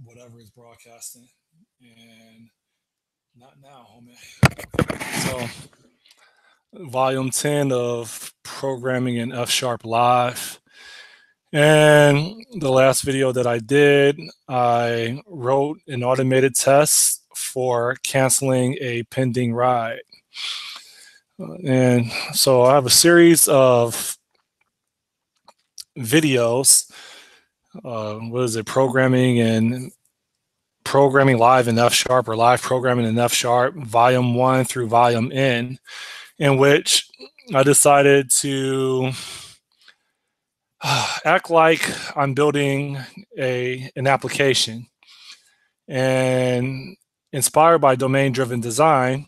whatever is broadcasting. And not now, homie. So, volume 10 of Programming in F Sharp Live. And the last video that I did, I wrote an automated test for canceling a pending ride. And so I have a series of videos. What is it? Programming live in F Sharp, or live programming in F Sharp, volume 1 through volume N, in which I decided to act like I'm building an application. And inspired by domain-driven design,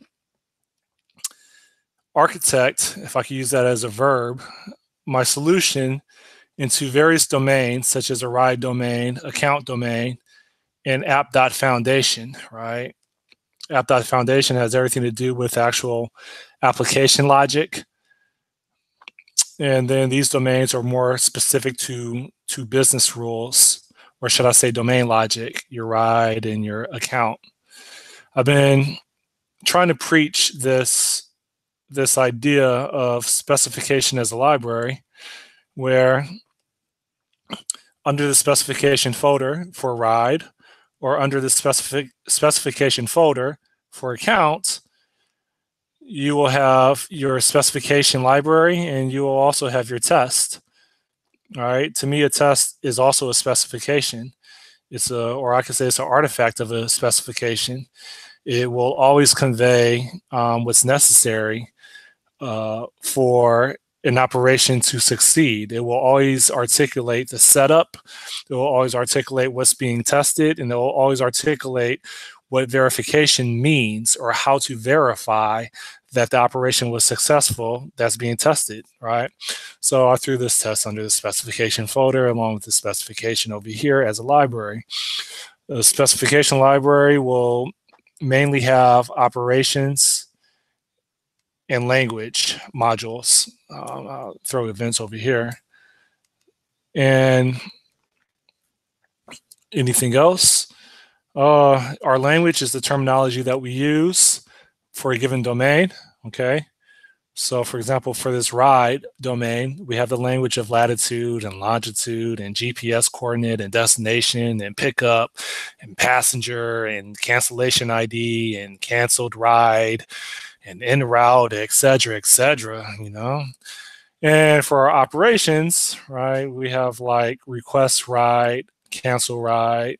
architect, if I could use that as a verb, my solution into various domains, such as a ride domain, account domain, and app.foundation, right? App.foundation has everything to do with actual application logic. And then these domains are more specific to business rules, or should I say domain logic, your ride and your account. I've been trying to preach this idea of specification as a library, where under the specification folder for ride, or under the specification folder for account, you will have your specification library, and you will also have your test. All right. To me, a test is also a specification. Or I could say it's an artifact of a specification. It will always convey what's necessary for an operation to succeed. It will always articulate the setup. It will always articulate what's being tested, and it will always articulate what verification means, or how to verify that the operation was successful that's being tested, right? So I threw this test under the specification folder along with the specification over here as a library. The specification library will mainly have operations and language modules. I'll throw events over here. And anything else? Our language is the terminology that we use for a given domain, okay? So for example, for this ride domain, we have the language of latitude and longitude and GPS coordinate and destination and pickup and passenger and cancellation ID and canceled ride and en route, et cetera, you know? And for our operations, right, we have like request ride, cancel ride,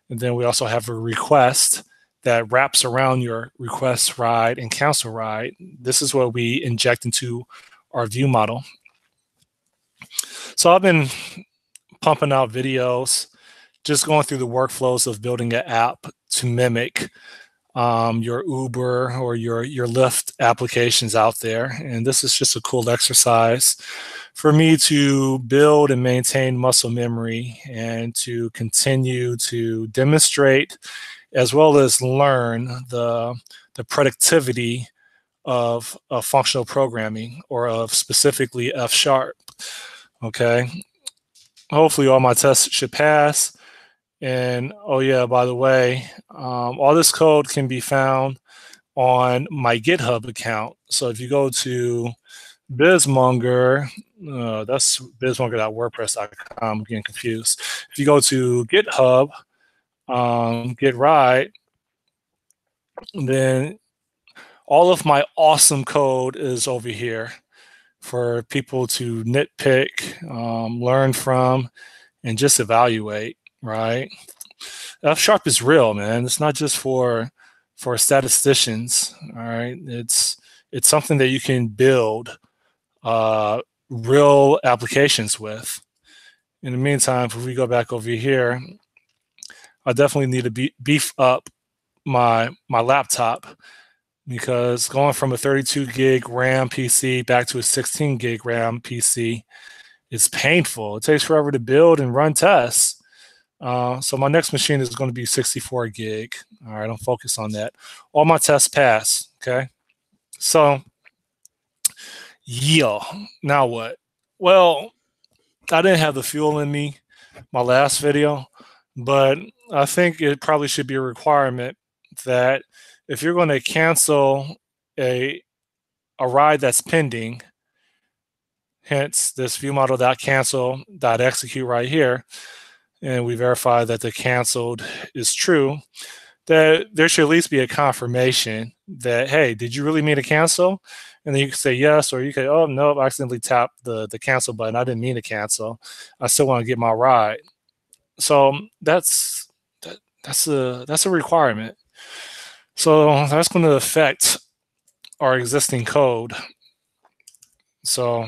and then we also have a request that wraps around your request ride and cancel ride. This is what we inject into our view model. So I've been pumping out videos, just going through the workflows of building an app to mimic your Uber or your Lyft applications out there. And this is just a cool exercise for me to build and maintain muscle memory, and to continue to demonstrate as well as learn the productivity of functional programming, or of specifically F Sharp. Okay. Hopefully all my tests should pass. And oh yeah, by the way, all this code can be found on my GitHub account. So if you go to Bizmonger, that's bizmonger.wordpress.com, I'm getting confused. If you go to GitHub, Git Ride, then all of my awesome code is over here for people to nitpick, learn from, and just evaluate, right? F Sharp is real, man. It's not just for statisticians, all right? It's something that you can build real applications with. In the meantime, if we go back over here, I definitely need to beef up my laptop, because going from a 32 gig RAM PC back to a 16 gig RAM PC is painful. It takes forever to build and run tests. So my next machine is going to be 64 gig. All right, I'll focus on that. All my tests pass, okay? So, yeah, now what? Well, I didn't have the fuel in me my last video, But I think it probably should be a requirement that if you're going to cancel a a ride that's pending, hence this viewModel.cancel.execute right here, and we verify that the canceled is true, that there should at least be a confirmation that, hey, did you really mean to cancel? And then you can say yes, or you can, oh no, I accidentally tapped the cancel button. I didn't mean to cancel. I still want to get my ride. So that's a requirement. So that's going to affect our existing code. So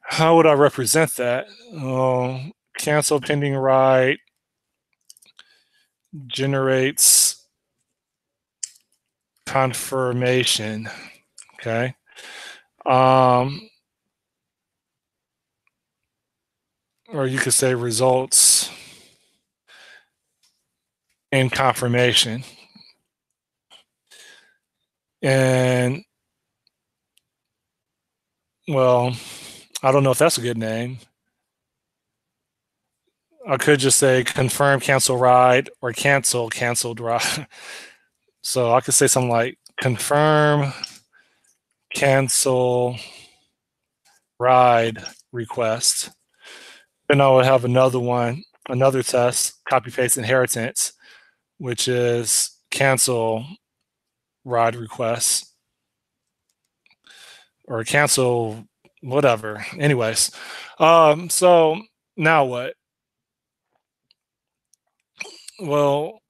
how would I represent that? Cancel pending ride generates confirmation. Okay. Or you could say results in confirmation. And well, I don't know if that's a good name. I could just say confirm cancel ride or cancel canceled ride. So I could say something like confirm cancel ride request. Then I would have another one, another test, copy paste inheritance, which is cancel ride request or cancel whatever. Anyways, so now what? Well,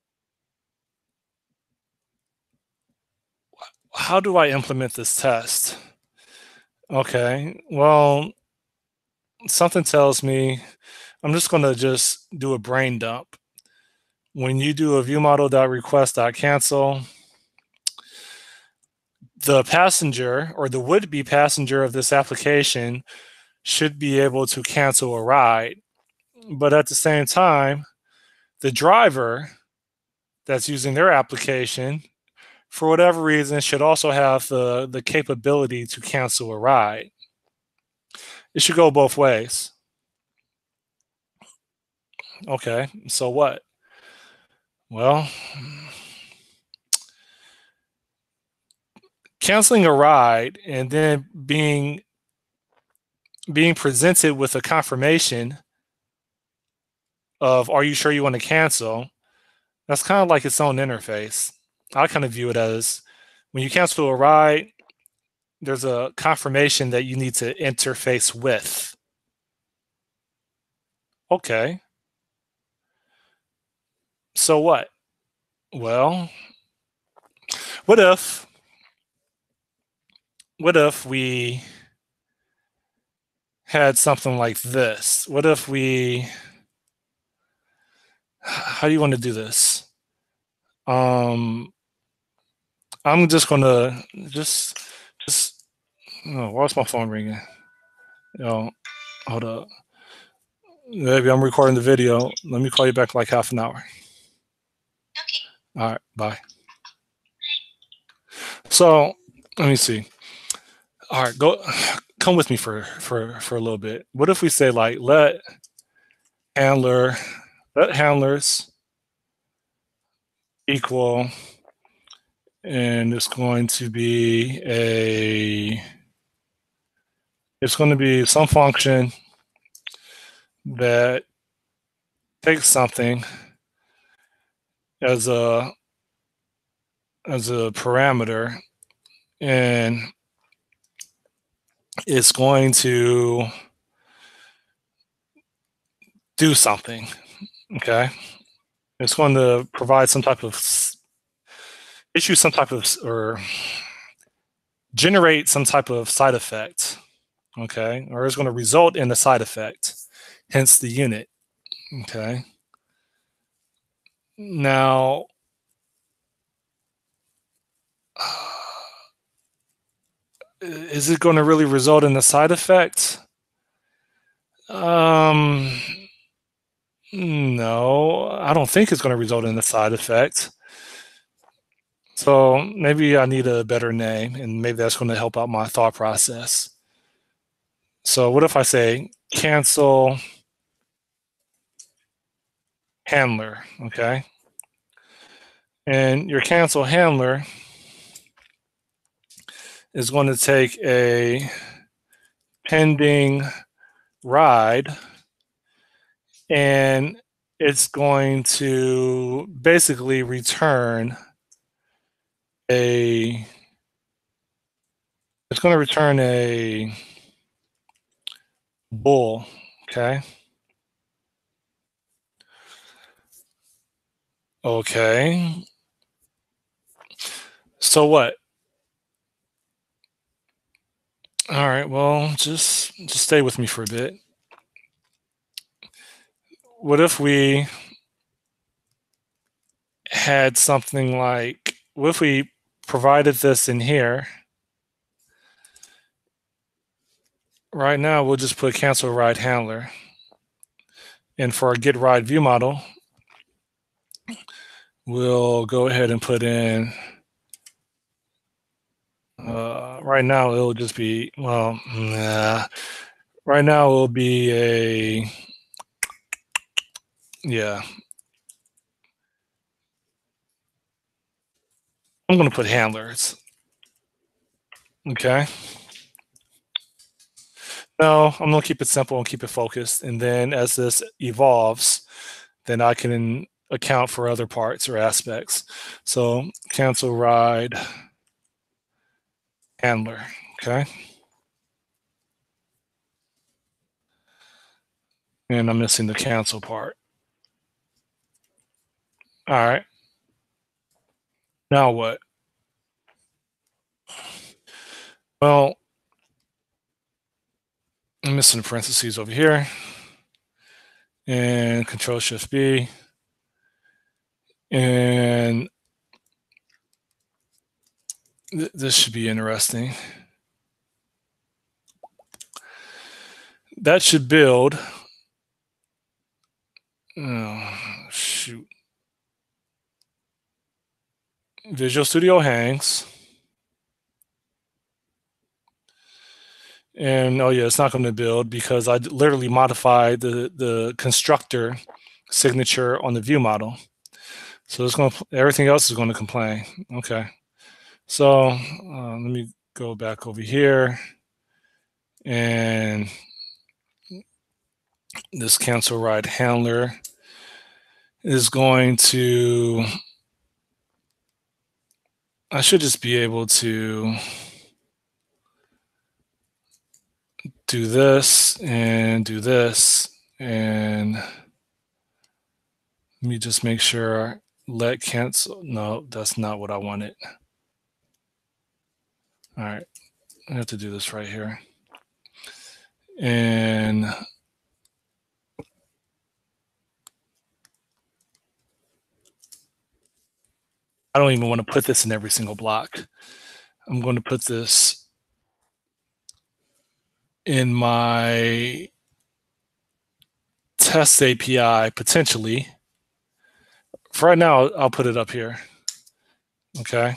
how do I implement this test? Okay, well, something tells me I'm just going to just do a brain dump. When you do a viewModel.request.cancel, the passenger or the would-be passenger of this application should be able to cancel a ride. But at the same time, the driver that's using their application, for whatever reason, should also have the capability to cancel a ride. It should go both ways. Okay, so what? Well, canceling a ride and then being presented with a confirmation of, are you sure you want to cancel? That's kind of like its own interface. I kind of view it as when you cancel a ride, there's a confirmation that you need to interface with. Okay. So what? Well, what if we had something like this? What if we, how do you want to do this? I'm just gonna just oh, why's my phone ringing? Hold up. Maybe I'm recording the video. Let me call you back like half an hour. Okay. All right, bye. So let me see. All right, come with me for a little bit. What if we say like let handlers equal, and it's going to be some function that takes something as a parameter, and it's going to do something. Okay, it's going to provide some type of or generate some type of side effect. Okay, or it's going to result in a side effect, hence the unit. Okay. Now, is it going to really result in a side effect? No, I don't think it's going to result in a side effect. So maybe I need a better name, and maybe that's going to help out my thought process. So what if I say cancel handler, okay? And your cancel handler is going to take a pending ride, and it's going to basically return a bool, okay? Okay. So what? All right, well, just stay with me for a bit. What if we had something like, what if we provided this in here? Right now, we'll just put cancel ride handler. And for our get ride view model, we'll go ahead and put in, right now it'll just be, well, nah. Right now it'll be a, yeah. I'm going to put handlers. Okay. No, I'm going to keep it simple and keep it focused. And then as this evolves, then I can account for other parts or aspects. So cancel ride handler. Okay. And I'm missing the cancel part. All right. Now what? Well, I'm missing the parentheses over here. And Control Shift B. And this should be interesting. That should build. Oh, shoot. Visual Studio hangs. And oh yeah, it's not going to build because I literally modified the constructor signature on the view model. So it's going to, everything else is going to complain. Okay. So let me go back over here, and this cancel ride handler is going to, I should just be able to do this and do this, and let me just make sure let cancel. No, that's not what I wanted. All right, I have to do this right here. And I don't even want to put this in every single block. I'm going to put this in my test API potentially. For right now, I'll put it up here. Okay.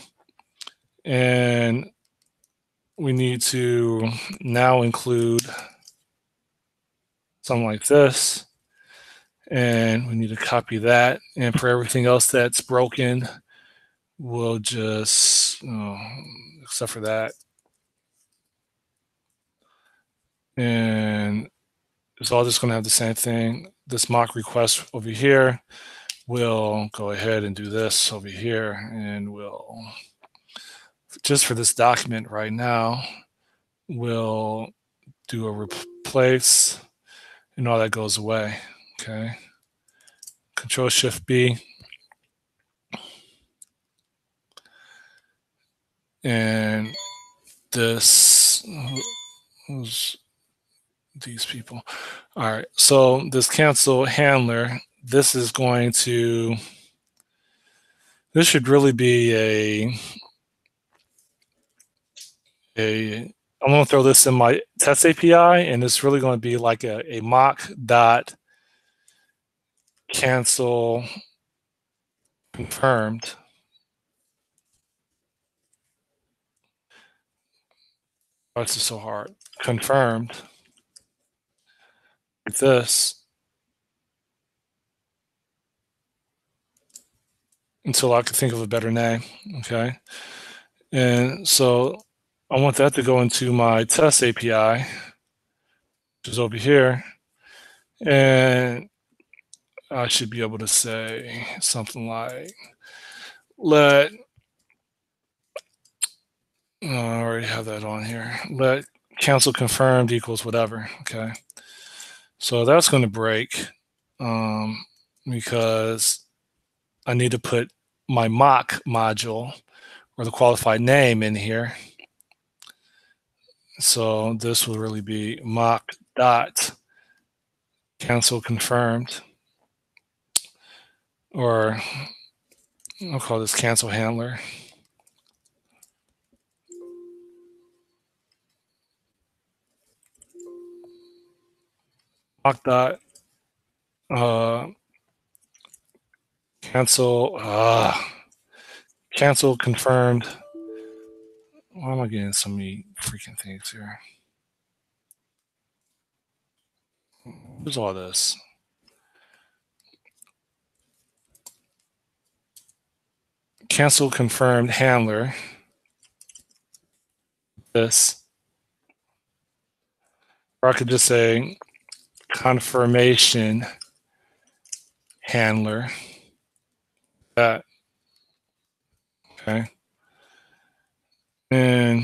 And we need to now include something like this. And we need to copy that. And for everything else that's broken, we'll just, except for that. And it's all just going to have the same thing. This mock request over here, we'll go ahead and do this over here. And we'll, just for this document right now, we'll do a replace, and all that goes away. Okay. Control Shift B. And this, who's these people? All right. So this cancel handler, this is going to, this should really be I'm going to throw this in my test API, and it's really going to be like a mock dot cancel confirmed. Why is this so hard? Confirmed. Like this. until I can think of a better name, okay? And so I want that to go into my test API, which is over here. And I should be able to say something like, let, I already have that on here. Let cancel confirmed equals whatever, okay? So that's going to break because I need to put my mock module or the qualified name in here. So this will really be mock dot cancel confirmed, or I'll call this cancel handler. Mock dot cancel confirmed. Why am I getting so many freaking things here? What's all this? Cancel confirmed handler. This. Or I could just say confirmation handler. That. Okay. And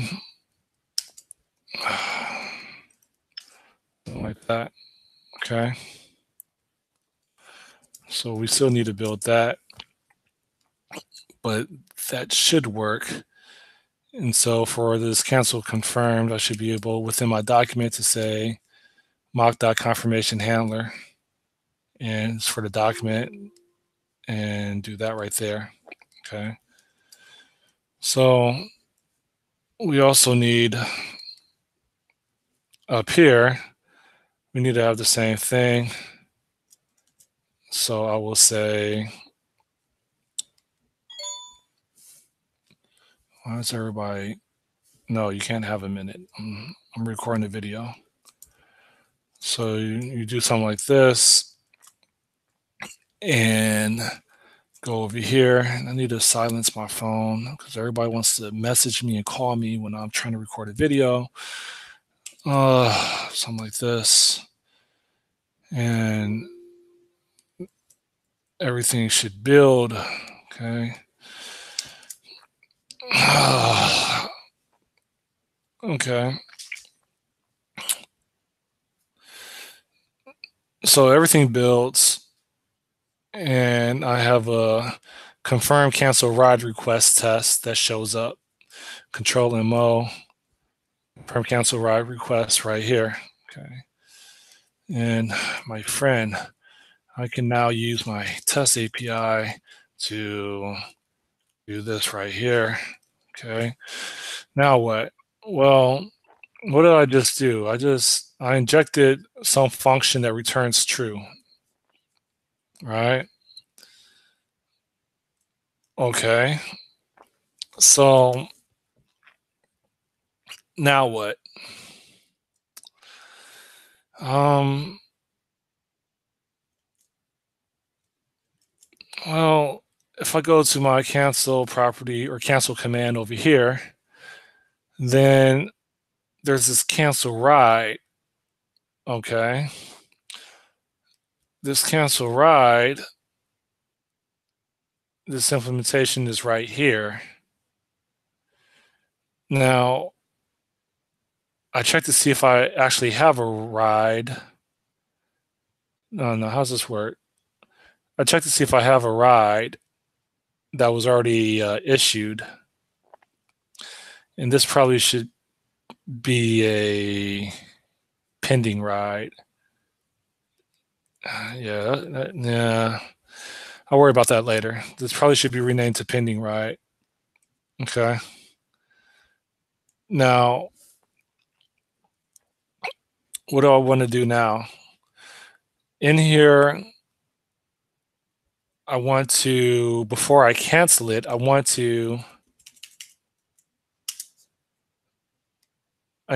like that. Okay. So we still need to build that, but that should work. And so for this cancel confirmed, I should be able within my document to say mock.confirmation handler, and it's for the document, and do that right there. Okay. So we also need up here, we need to have the same thing. So I will say, why is everybody, no, you can't have a minute. I'm recording the video. So you do something like this and go over here. And I need to silence my phone because everybody wants to message me and call me when I'm trying to record a video. Something like this. And everything should build. Okay. Okay. So everything builds, and I have a confirm cancel ride request test that shows up. Control MO, confirm cancel ride request right here. Okay. And my friend, I can now use my test API to do this right here. Okay. Now what? Well, what did I just do? I injected some function that returns true, right? Okay. So now what? Well, if I go to my cancel property or cancel command over here, then there's this cancel ride. Okay. This cancel ride, this implementation is right here. Now, I checked to see if I actually have a ride. No, how's this work? I checked to see if I have a ride that was already issued. And this probably should be a pending ride. Yeah. I'll worry about that later. This probably should be renamed to pending ride. Okay. Now, what do I want to do now? In here, I want to, before I cancel it, I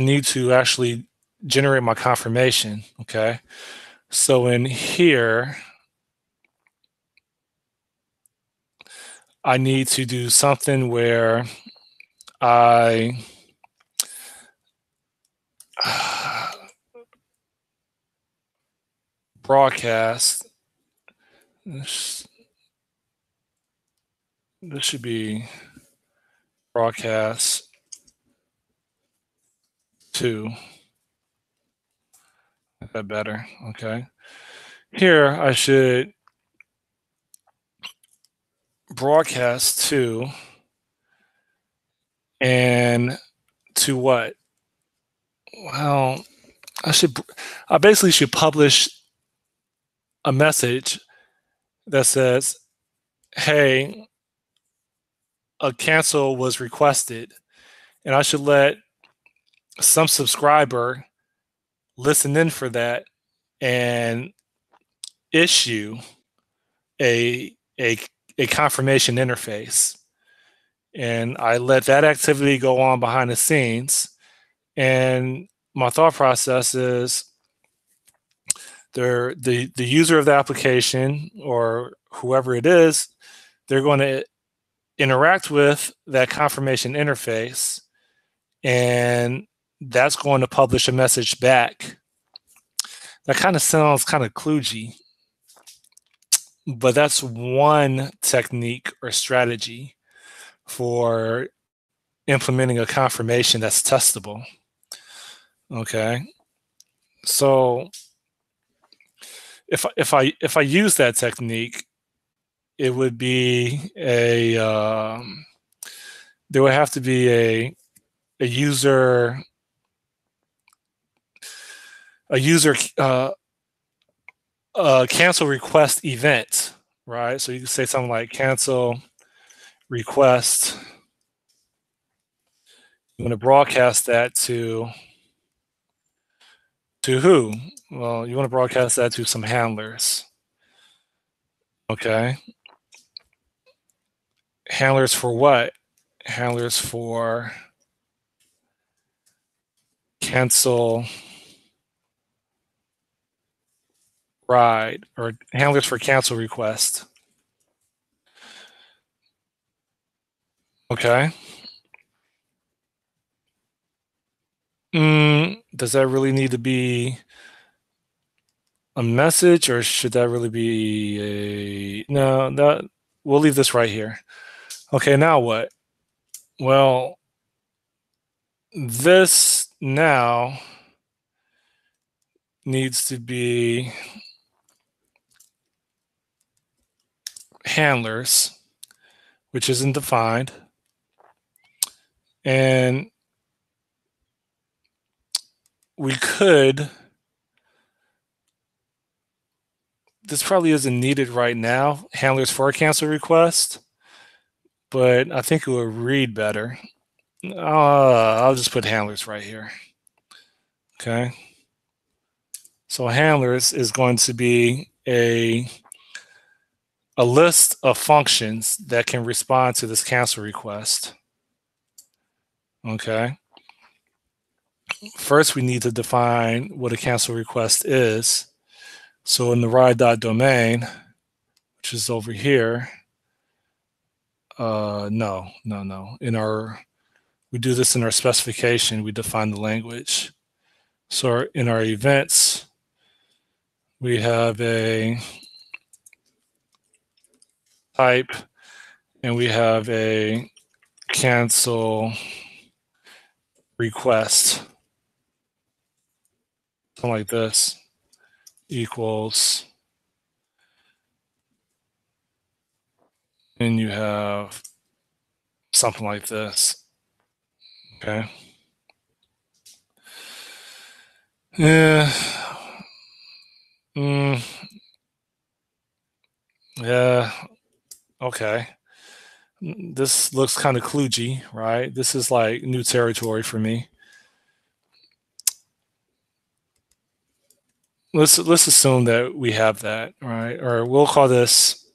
need to actually generate my confirmation. Okay. So in here, I need to do something where I broadcast. This should be broadcast to. That better. Okay. Here I should broadcast to, and to what? Well, I basically should publish a message that says, hey, a cancel was requested, and I should let some subscriber listen in for that and issue a a a confirmation interface. And I let that activity go on behind the scenes. And my thought process is the user of the application or whoever it is, they're going to interact with that confirmation interface, and that's going to publish a message back. That kind of sounds kind of kludgy, but that's one technique or strategy for implementing a confirmation that's testable. Okay, so if I use that technique, it would be there would have to be a user cancel request event, right? So you can say something like cancel request. You want to broadcast that to who? Well, you want to broadcast that to some handlers. Okay. Handlers for what? Handlers for cancel ride, or handlers for cancel request. Okay. Does that really need to be a message, or should that really be a no? That we'll leave this right here. Okay, now what? Well, this now needs to be handlers, which isn't defined, and we could. This probably isn't needed right now. Handlers for a cancel request, but I think it would read better. I'll just put handlers right here. Okay. So handlers is going to be a list of functions that can respond to this cancel request. Okay. First, we need to define what a cancel request is. So in the ride.domain, which is over here, no. We do this in our specification. We define the language. So in our events, we have a type, and we have a cancel request. Something like this equals, and you have something like this. Okay. Yeah. Yeah. Okay. This looks kind of kludgy, right? This is like new territory for me. Let's assume that we have that, right? Or we'll call this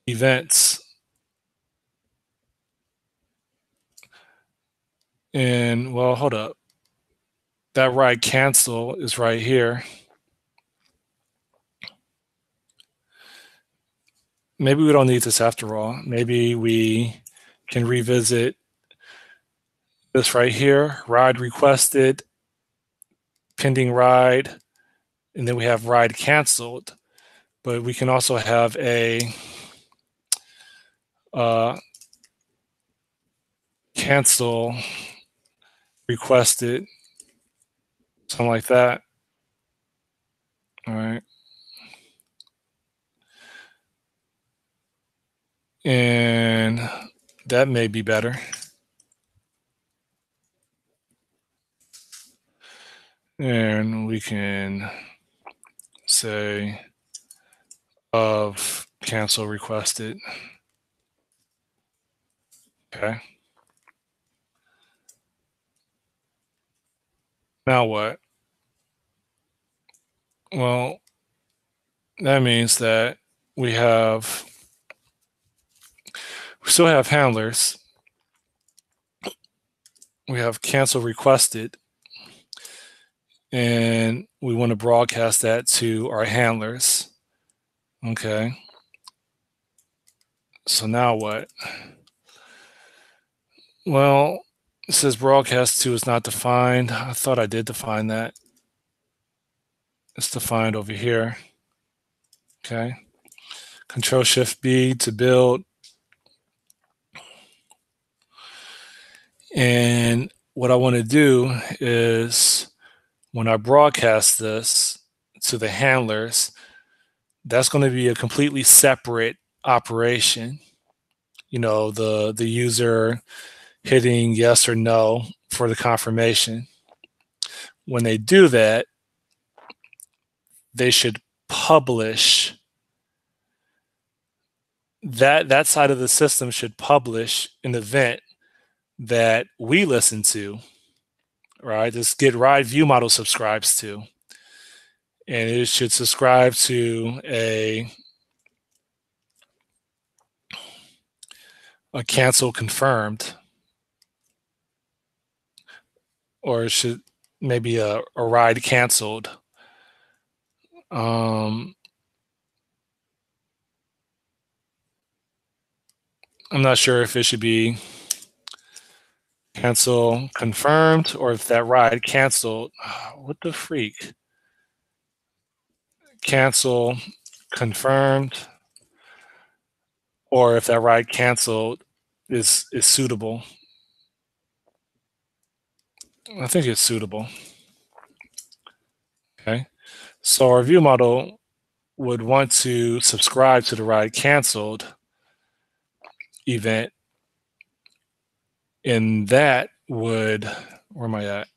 events. And well, hold up. That ride cancel is right here. maybe we don't need this after all. Maybe we can revisit this right here, ride requested, pending ride, and then we have ride canceled. But we can also have a cancel requested, something like that. All right. And that may be better. And we can say of cancel requested. Okay. Now what? Well, that means that we still have handlers. We have cancel requested, and we want to broadcast that to our handlers. Okay. So now what? Well, it says broadcast to is not defined. I thought I did define that. It's defined over here. Okay. Control Shift B to build. And what I want to do is when I broadcast this to the handlers, that's going to be a completely separate operation. You know, the user hitting yes or no for the confirmation. When they do that, they should publish that side of the system should publish an event that we listen to, right? This get ride view model subscribes to, and it should subscribe to a cancel confirmed, or it should maybe a ride canceled. I'm not sure if it should be cancel confirmed or if that ride canceled. What the freak? Cancel confirmed, or if that ride canceled is suitable. I think it's suitable. Okay. So our view model would want to subscribe to the ride canceled event, and that would, where am I at?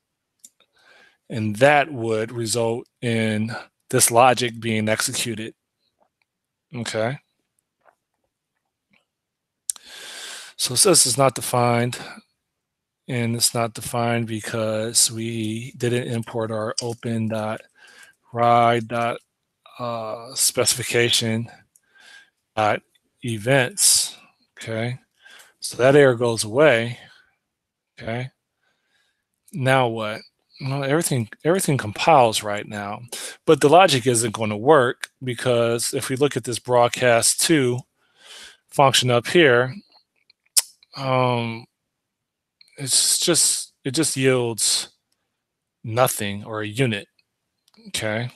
And that would result in this logic being executed. Okay. So it says it's not defined, and it's not defined because we didn't import our open.ride.specification events. Okay. So that error goes away. Okay. Now what? Well, everything compiles right now, but the logic isn't going to work because if we look at this broadcast to function up here, it just yields nothing or a unit. Okay.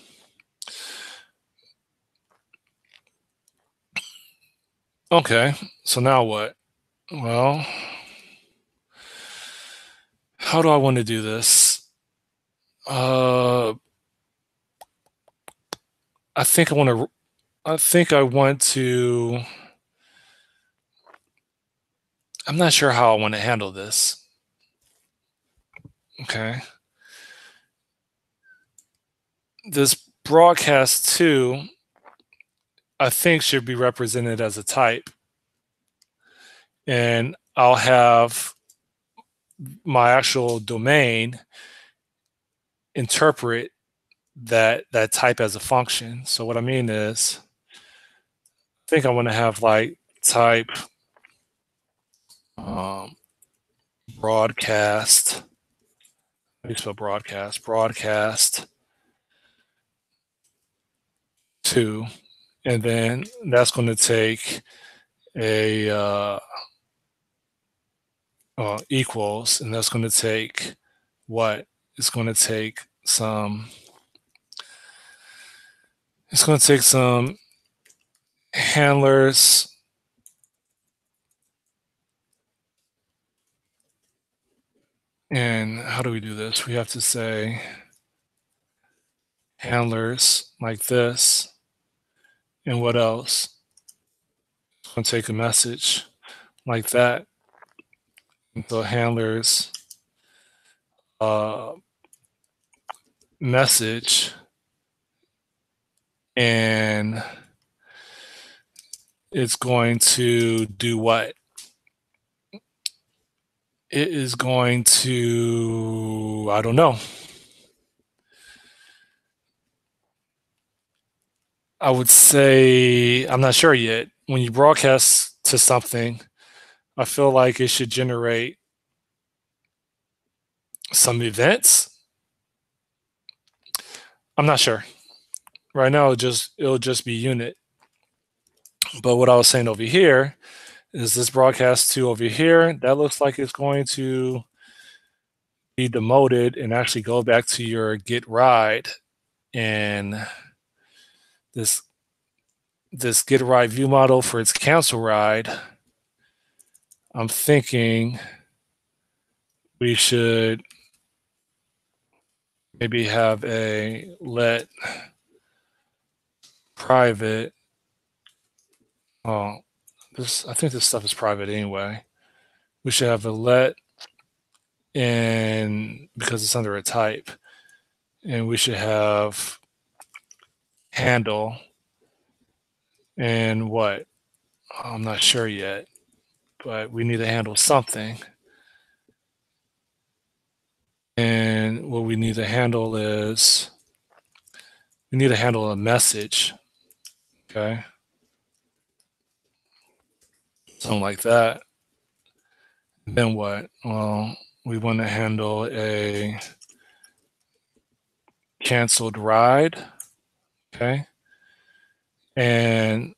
Okay. So now what? Well, how do I want to do this? I think I want to. I'm not sure how I want to handle this. Okay. This broadcast to, I think, should be represented as a type. And I'll have my actual domain interpret that type as a function. So what I mean is, I think I want to have like type broadcast. How do you spell broadcast? Broadcast to, and then that's going to take a equals, and that's going to take what? It's going to take some. It's going to take some handlers and how do we do this? We have to say handlers like this, and what else? It's going to take a message like that. And so handlers message, and it's going to do what? It is going to, I don't know. I would say, I'm not sure yet. When you broadcast to something, I feel like it should generate some events. I'm not sure. Right now, it'll just be unit. But what I was saying over here is this broadcast to over here, that looks like it's going to be demoted and actually go back to your get ride. And this get ride view model for its cancel ride, I'm thinking we should maybe have a let private. Oh, I think this stuff is private anyway. We should have a let, and because it's under a type, and we should have handle and what? I'm not sure yet, but we need to handle something. And what we need to handle is we need to handle a message. Okay. Something like that. Then what? Well, we want to handle a canceled ride. Okay. And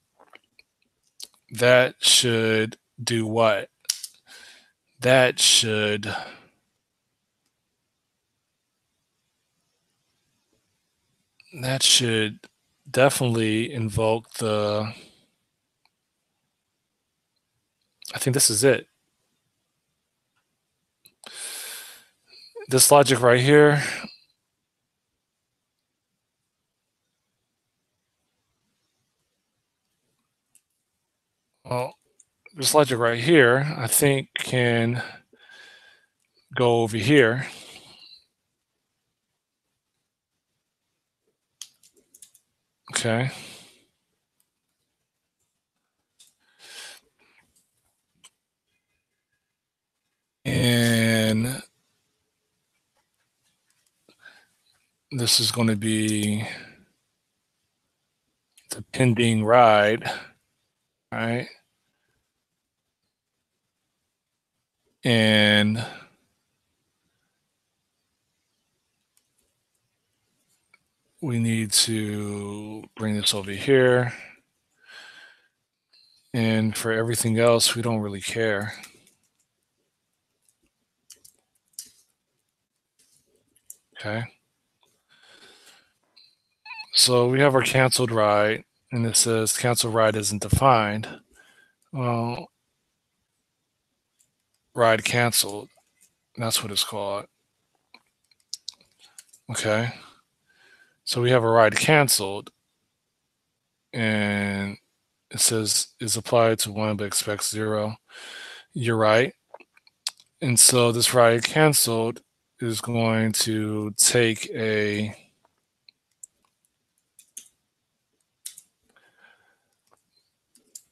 that should do what? That should definitely invoke the, I think this is it. This logic right here, well, this logic right here, I think can go over here. Okay. And this is going to be the pending ride, right? And we need to bring this over here. And for everything else, we don't really care. Okay. So we have our canceled ride, and it says canceled ride isn't defined. Well, ride canceled, that's what it's called. Okay. So we have a ride canceled, and it says is applied to 1 but expects 0. You're right. And so this ride canceled is going to take a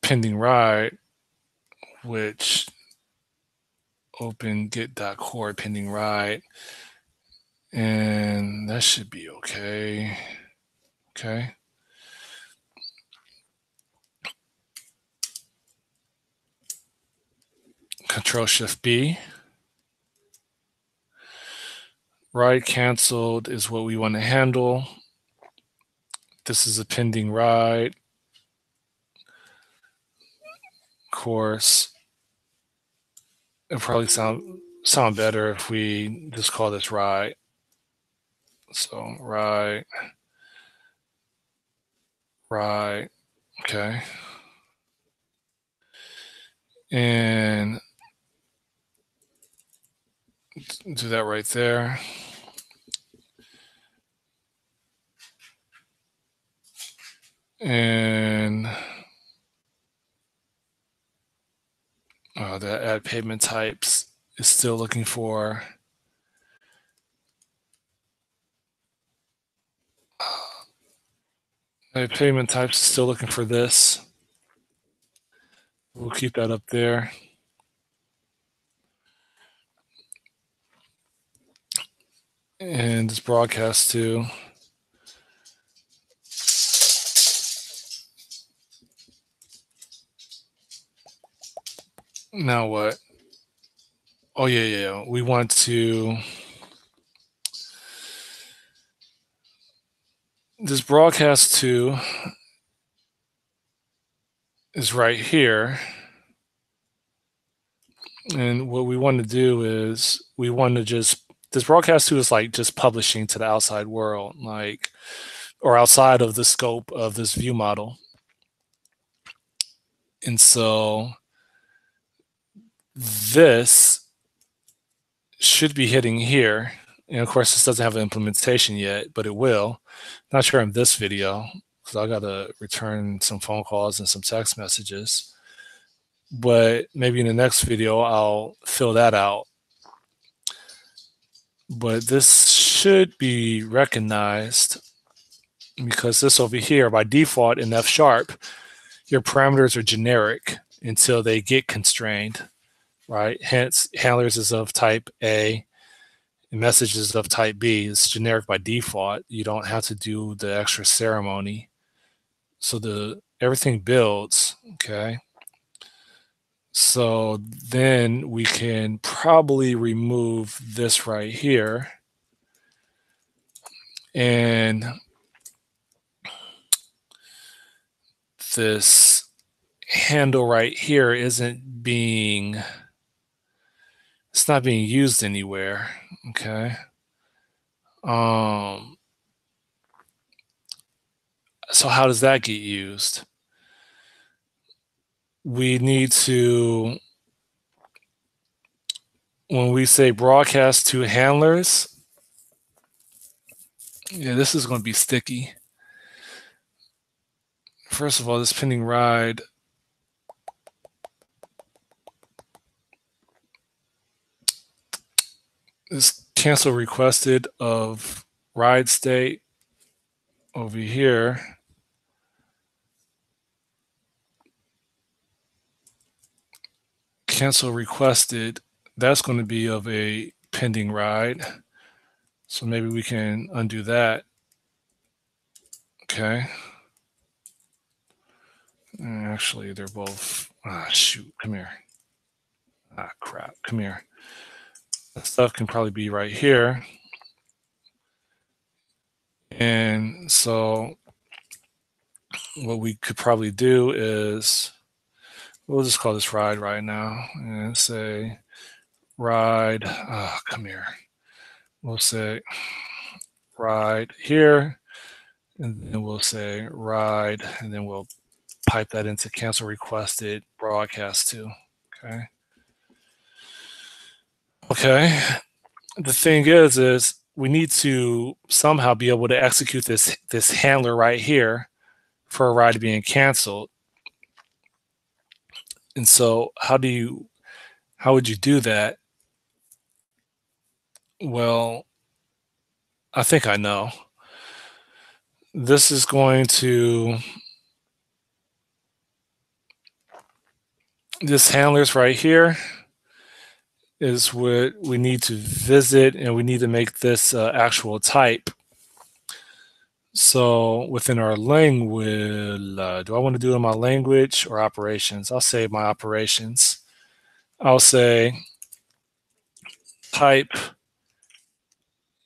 pending ride, which open get.core pending ride, and that should be okay. Okay. Control-Shift-B. Ride canceled is what we want to handle. This is a pending ride. course, it'll probably sound better if we just call this ride. So ride, okay. And do that right there. And the add payment types is still looking for payment types is still looking for this. We'll keep that up there. And this broadcast too. Now what? Oh yeah. We want to this broadcast to is right here. And what we want to do is we want to just this broadcast to is like just publishing to the outside world, like or outside of the scope of this view model. And so this should be hitting here. And of course, this doesn't have an implementation yet, but it will. Not sure in this video, because I got to return some phone calls and some text messages. But maybe in the next video, I'll fill that out. But this should be recognized because this over here, by default in F#, your parameters are generic until they get constrained, right? Hence, handlers is of type A, and messages of type B. It's generic by default. You don't have to do the extra ceremony. So everything builds, okay? So then we can probably remove this right here. And this handle right here it's not being used anywhere, okay? So how does that get used? We need to, when we say broadcast to handlers, yeah, this is going to be sticky. First of all, this pending ride, this cancel requested of ride state over here. Cancel requested, that's going to be of a pending ride. So maybe we can undo that. Okay. Actually, they're both, shoot, come here. Crap, come here. That stuff can probably be right here. And so what we could probably do is, we'll just call this ride right now and say ride, come here. We'll say ride here, and then we'll say ride, and then we'll pipe that into cancel requested broadcast to, okay? Okay, the thing is we need to somehow be able to execute this handler right here for a ride being canceled. And so how would you do that? Well, I think I know. This is going to, this handler's right here is what we need to visit, and we need to make this actual type. So within our language, do I want to do it in my language or operations? I'll say my operations. I'll say type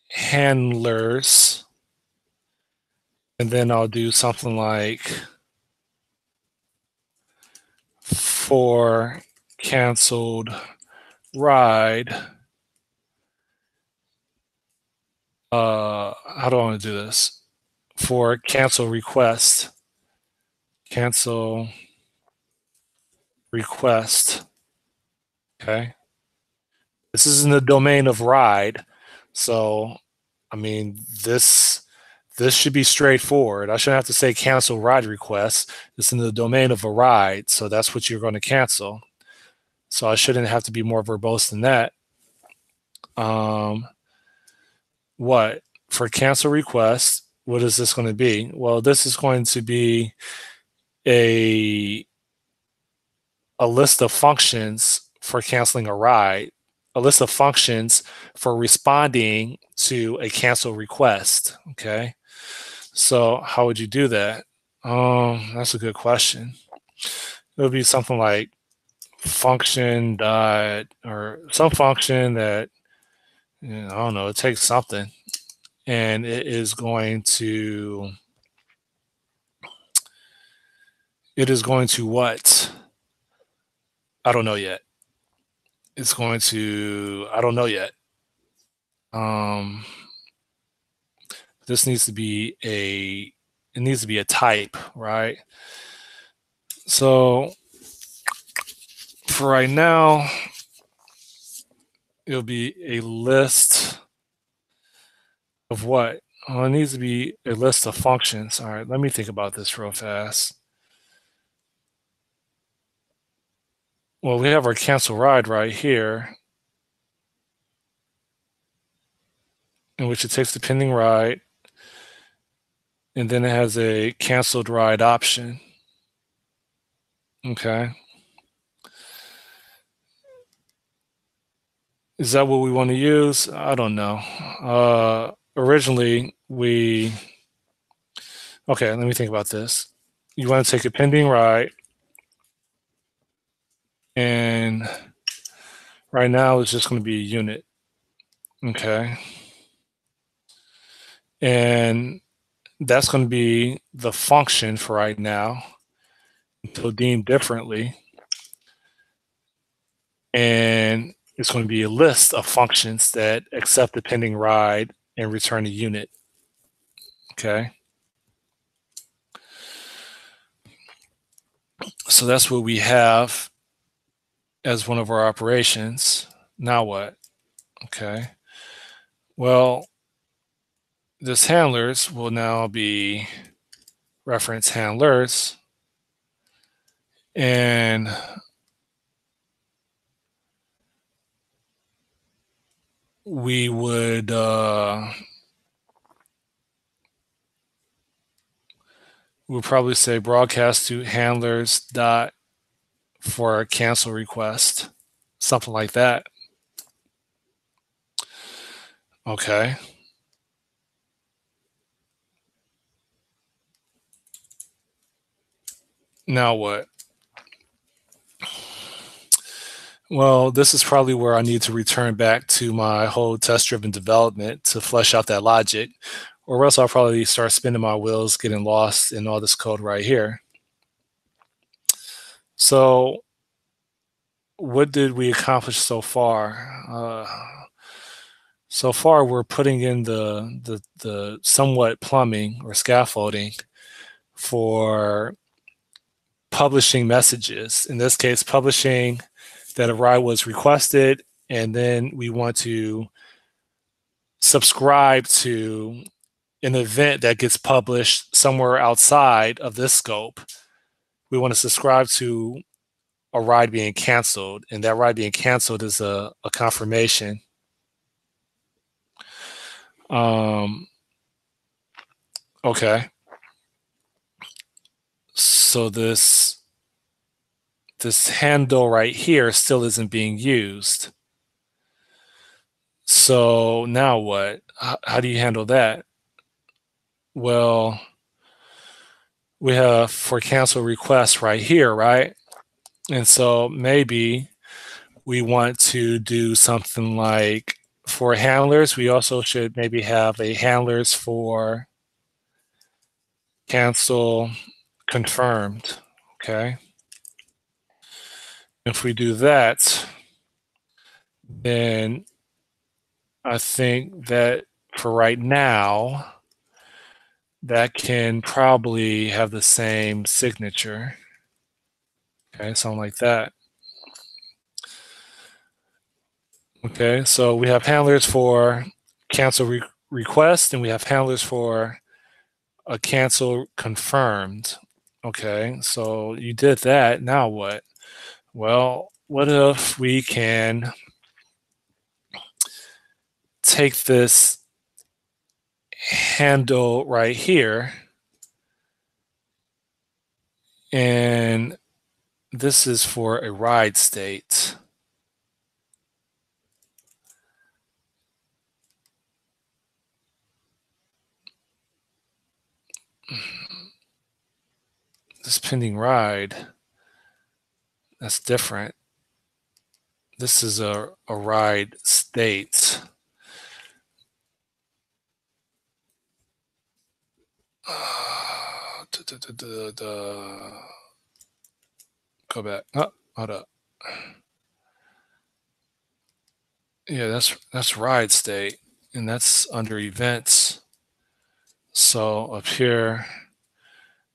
handlers, and then I'll do something like for canceled ride. How do I want to do this? For cancel request. Cancel request. Okay. This is in the domain of ride. So, I mean, this should be straightforward. I shouldn't have to say cancel ride request. It's in the domain of a ride. So that's what you're going to cancel. So I shouldn't have to be more verbose than that. What? For cancel request, what is this going to be? Well, this is going to be a list of functions for canceling a ride, a list of functions for responding to a cancel request. Okay. So how would you do that? That's a good question. It would be something like function dot or some function that, I don't know, it takes something and it is going to what? I don't know yet. It's going to, I don't know yet. This needs to be a type, right? So for right now, it'll be a list of what? Well, it needs to be a list of functions. All right, let me think about this real fast. Well, we have our cancel ride right here, in which it takes the pending ride, and then it has a canceled ride option. Okay. Is that what we want to use? I don't know. Originally, okay, let me think about this. You want to take a pending ride, and right now it's just going to be a unit. Okay. And that's going to be the function for right now until deemed differently. And it's going to be a list of functions that accept the pending ride and return a unit. Okay. So that's what we have as one of our operations. Now what? Okay. Well, this handlers will now be reference handlers, and we would we'll probably say broadcast to handlers dot for a cancel request, something like that. Okay. Now what? Well, this is probably where I need to return back to my whole test-driven development to flesh out that logic, or else I'll probably start spinning my wheels, getting lost in all this code right here. So what did we accomplish so far? So far, we're putting in the somewhat plumbing or scaffolding for publishing messages. In this case, publishing that a ride was requested, and then we want to subscribe to an event that gets published somewhere outside of this scope. We want to subscribe to a ride being canceled, and that ride being canceled is a confirmation. Okay. So this handle right here still isn't being used. So now what? How do you handle that? Well, we have for cancel request right here, right? And so maybe we want to do something like for handlers, we also should maybe have a handlers for cancel confirmed. Okay. If we do that, then I think that for right now, that can probably have the same signature. Okay, something like that. Okay, so we have handlers for cancel request, and we have handlers for a cancel confirmed. Okay, so you did that. Now what? Well, what if we can take this handle right here, and this is for a ride state. This pending ride, that's different. This is a ride state. Go back. Oh, hold up. Yeah, that's ride state, and that's under events. So up here,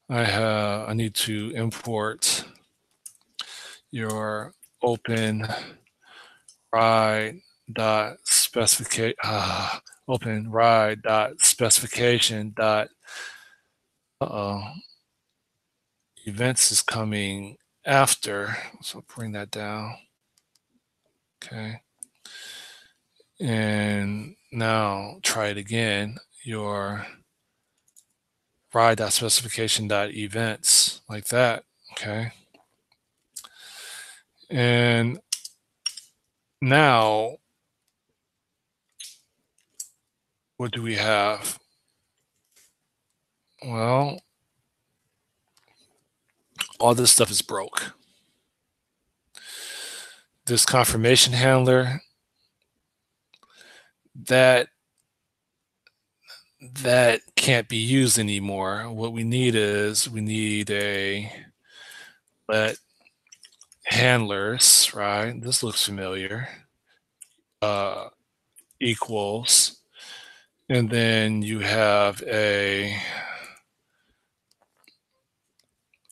I need to import your open ride dot specification open ride dot specification dot events is coming after, so bring that down. Okay, and now try it again. Your ride dot specification dot events, like that. Okay, and now what do we have? Well, all this stuff is broke. This confirmation handler, that can't be used anymore. What we need is a let handlers, right? This looks familiar. Equals, and then you have a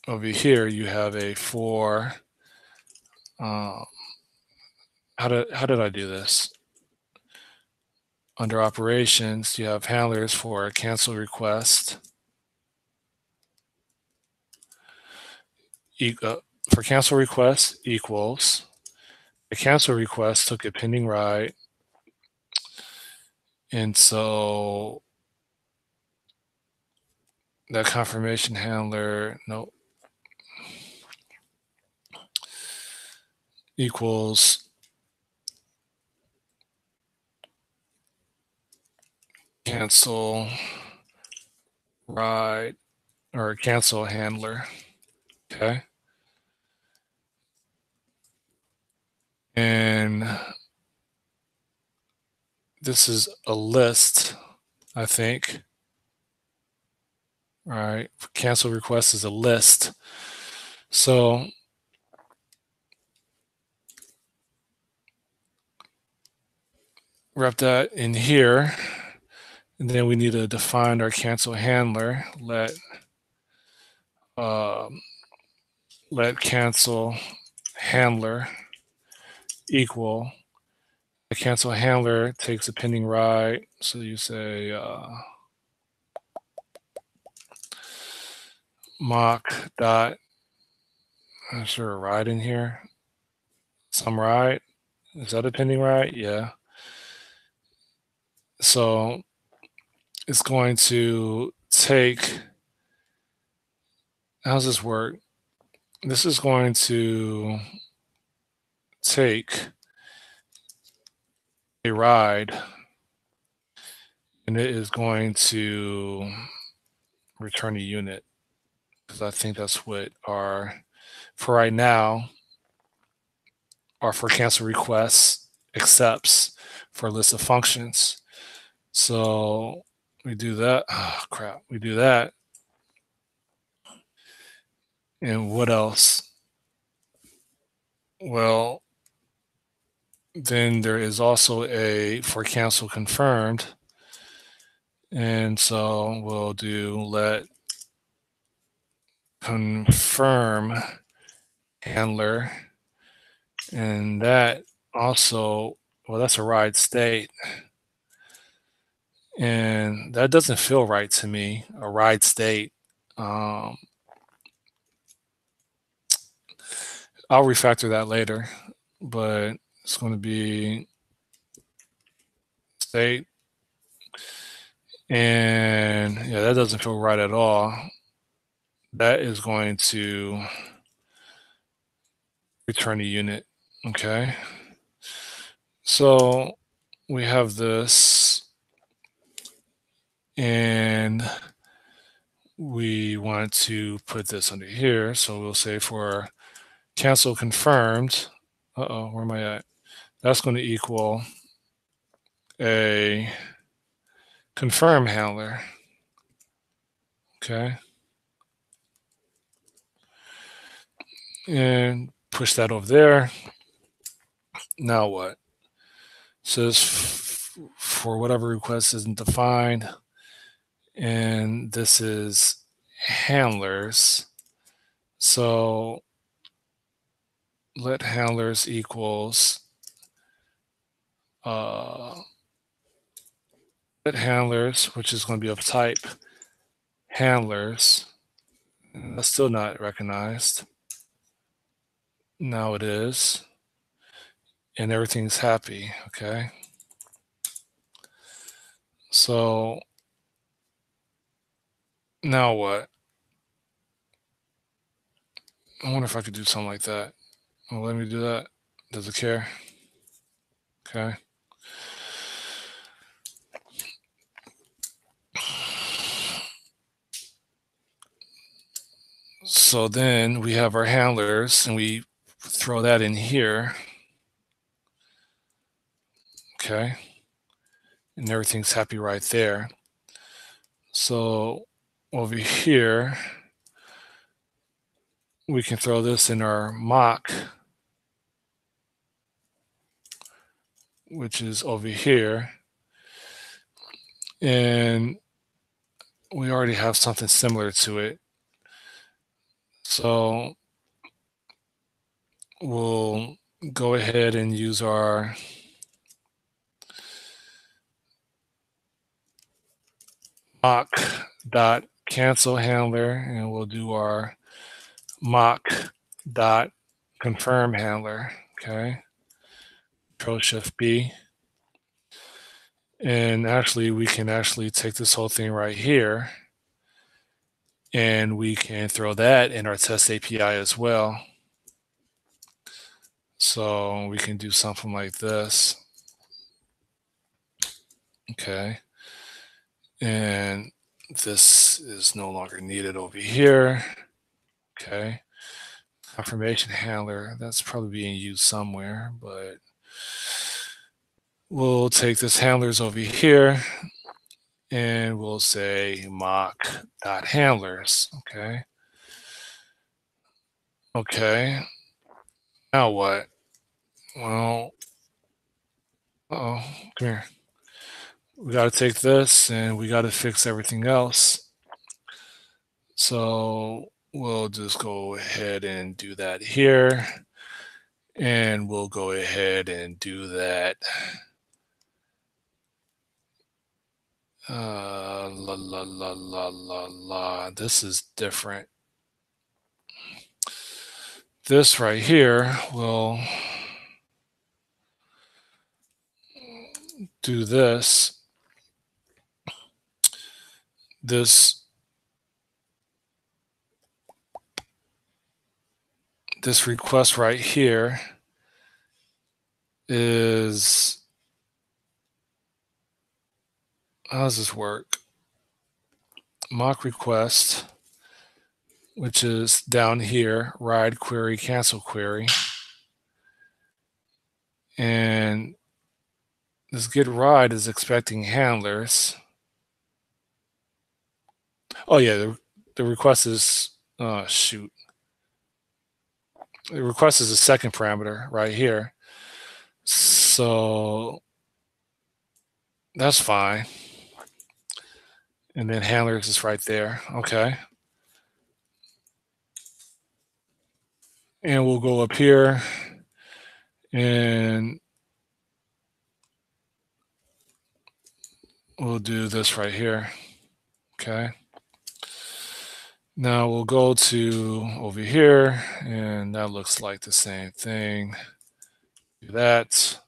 over here. You have a for. How did I do this? Under operations, you have handlers for a cancel request. For cancel request equals the cancel request took a pending ride, and so that confirmation handler equals cancel ride or cancel handler. Okay, and this is a list, I think. All right, cancel request is a list. So wrap that in here, and then we need to define our cancel handler. Let cancel handler equal. The cancel handler takes a pending ride. So you say mock dot. Is there a ride in here? Some ride. Is that a pending ride? Yeah. So it's going to take. How does this work? This is going to take a ride, and it is going to return a unit, because I think that's what our, for right now, our for cancel requests accepts for a list of functions. So we do that. Oh, crap. We do that. And what else? Well, then there is also a for cancel confirmed. And so we'll do let confirm handler. And that also, well, that's a ride state. And that doesn't feel right to me, a ride state. Um, I'll refactor that later, but it's going to be state. And yeah, that doesn't feel right at all. That is going to return a unit. Okay. So we have this, and we want to put this under here. So we'll say for cancel confirmed. Uh-oh, where am I at? That's going to equal a confirm handler. Okay. And push that over there. Now what? It says for whatever request isn't defined. And this is handlers. So let handlers equals let handlers, which is going to be of type handlers. That's still not recognized. Now it is. And everything's happy. Okay. So now what? I wonder if I could do something like that. Well, let me do that. Does it care? Okay. So then we have our handlers, and we throw that in here. Okay. And everything's happy right there. So over here, we can throw this in our mock, which is over here. And we already have something similar to it. So we'll go ahead and use our mock dot cancel handler, and we'll do our mock dot confirm handler. Okay. Control Shift B. And actually, we can actually take this whole thing right here, and we can throw that in our test API as well. So we can do something like this. Okay. And this is no longer needed over here. Okay. Confirmation handler, that's probably being used somewhere, but we'll take this handlers over here, and we'll say mock.handlers. Okay. Okay. Now what? Well, come here. We got to take this, and we got to fix everything else. So we'll just go ahead and do that here. And we'll go ahead and do that. This is different. This right here will do this. This request right here is, how does this work? Mock request, which is down here, ride query, cancel query. And this get ride is expecting handlers. Oh yeah, the request is, oh shoot. The request is the second parameter right here. So that's fine. And then handlers is right there. Okay. And we'll go up here and we'll do this right here. Okay. Now we'll go to over here, and that looks like the same thing. Do that.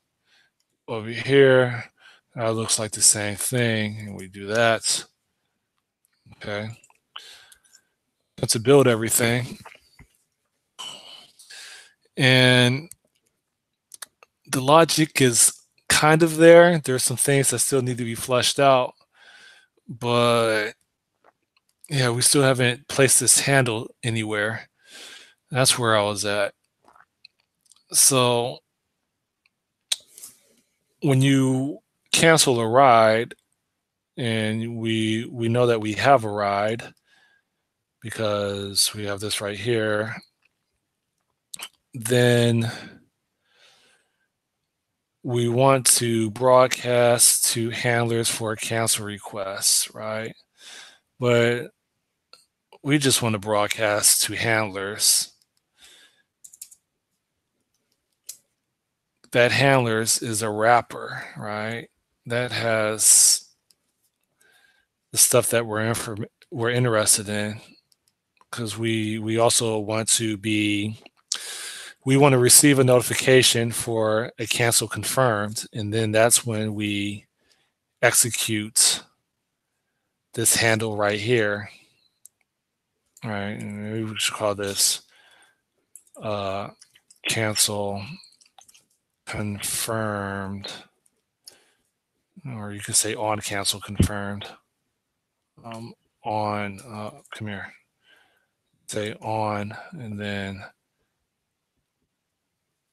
Over here, that looks like the same thing, and we do that. Okay. But to build everything, and the logic is kind of there. There's some things that still need to be fleshed out, but yeah, we still haven't placed this handle anywhere. That's where I was at. So when you cancel a ride, and we know that we have a ride because we have this right here, then we want to broadcast to handlers for a cancel request, right? But we just want to broadcast to handlers. That handlers is a wrapper, right? That has the stuff that we're interested in, because we also want to receive a notification for a cancel confirmed, and then that's when we execute this handle right here. All right, and maybe we should call this cancel confirmed, or you could say on cancel confirmed. Come here, say on, and then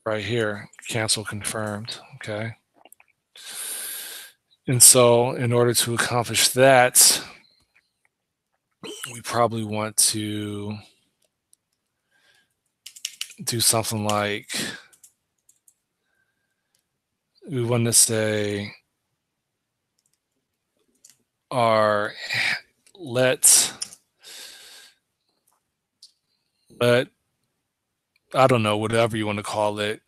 right here, cancel confirmed. Okay. And so in order to accomplish that, we probably want to do something like, we want to say our let I don't know, whatever you want to call it,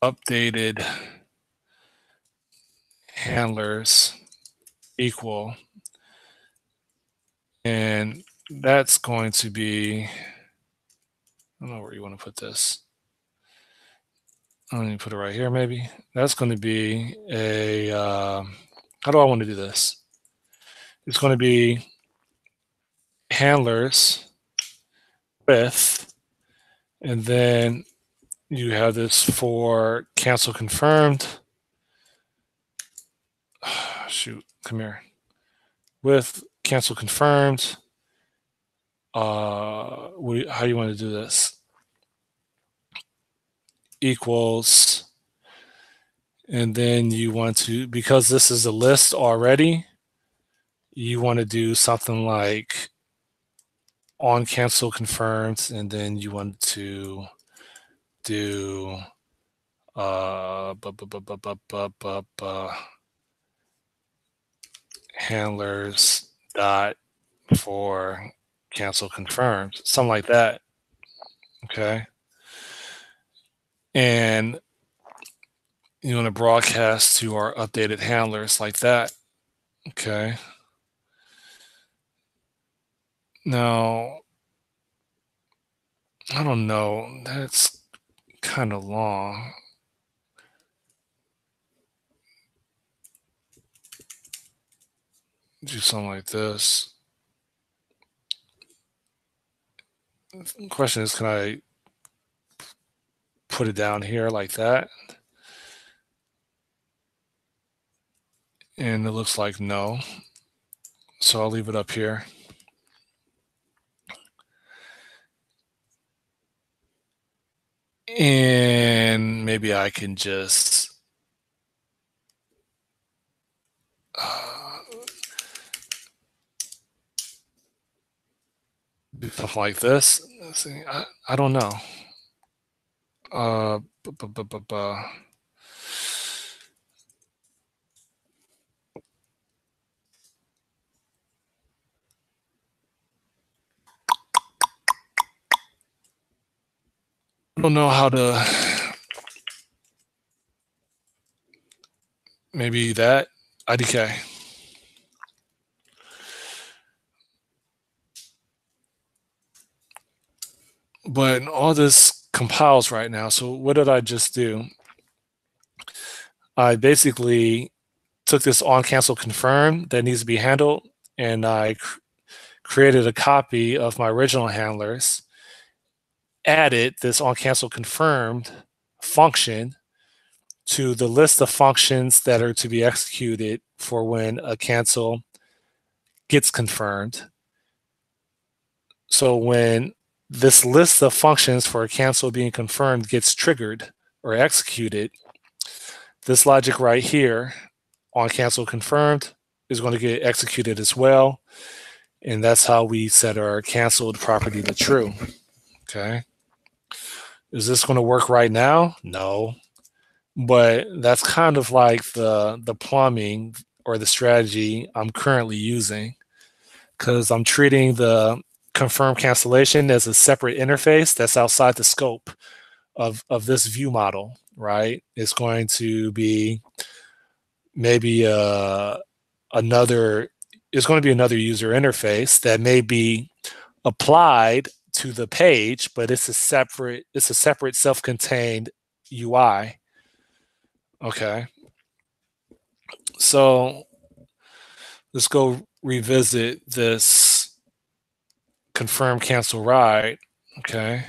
updated handlers equal, and that's going to be, I don't know where you want to put this. I'm going to put it right here, maybe. That's going to be a, how do I want to do this? It's going to be handlers with, and then you have this for cancel confirmed. Shoot, come here. With cancel confirmed. How do you want to do this? Equals, and then you want to, because this is a list already, you want to do something like on cancel confirmed, and then you want to do handlers dot for cancel confirmed, something like that. Okay. And you want to broadcast to our updated handlers like that. Okay. Now, I don't know. That's kind of long. Do something like this. The question is, can I put it down here like that? And it looks like no. So I'll leave it up here. And maybe I can just do something like this. Let's see. I don't know. Uh, bu- bu- bu- bu- bu. I don't know how to, maybe that, IDK. But all this compiles right now. So what did I just do? I basically took this on cancel confirm that needs to be handled, and I created a copy of my original handlers, added this on cancel confirmed function to the list of functions that are to be executed for when a cancel gets confirmed. So when this list of functions for a cancel being confirmed gets triggered or executed, this logic right here on cancel confirmed is going to get executed as well. And that's how we set our canceled property to true. Okay. Is this going to work right now? No. But that's kind of like the plumbing or the strategy I'm currently using, because I'm treating the confirm cancellation as a separate interface that's outside the scope of this view model, right? It's going to be maybe another it's going to be another user interface that may be applied to the page, but it's a separate self-contained UI. Okay. So let's go revisit this confirm cancel ride, okay,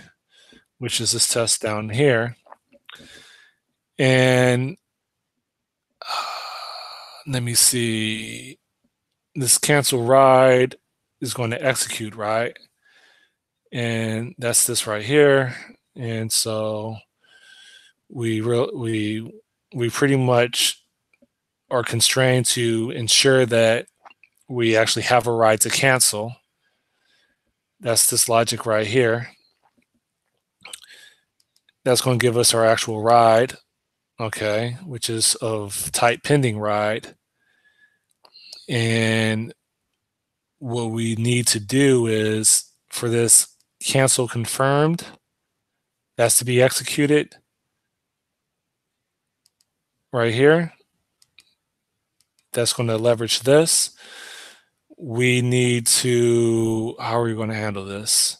which is this test down here. And let me see, this cancel ride is going to execute, right? And that's this right here. And so we pretty much are constrained to ensure that we actually have a ride to cancel. That's this logic right here. That's going to give us our actual ride, okay, which is of type pending ride. And what we need to do is for this cancel confirmed, that's to be executed right here. That's going to leverage this. We need to, how are we going to handle this?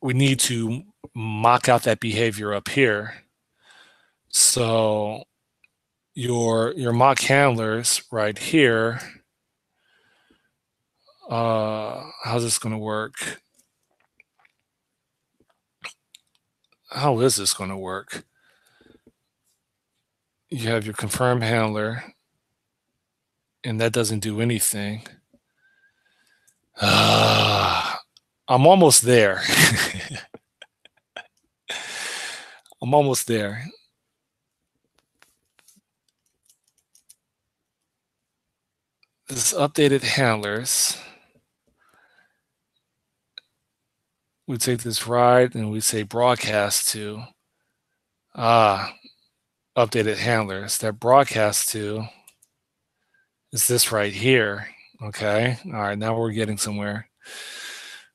We need to mock out that behavior up here. So your mock handlers right here, how's this going to work? How is this going to work? You have your confirm handler, and that doesn't do anything. I'm almost there. I'm almost there. This updated handlers. We take this ride and we say broadcast to updated handlers. That broadcast to is this right here. Okay. All right. Now we're getting somewhere.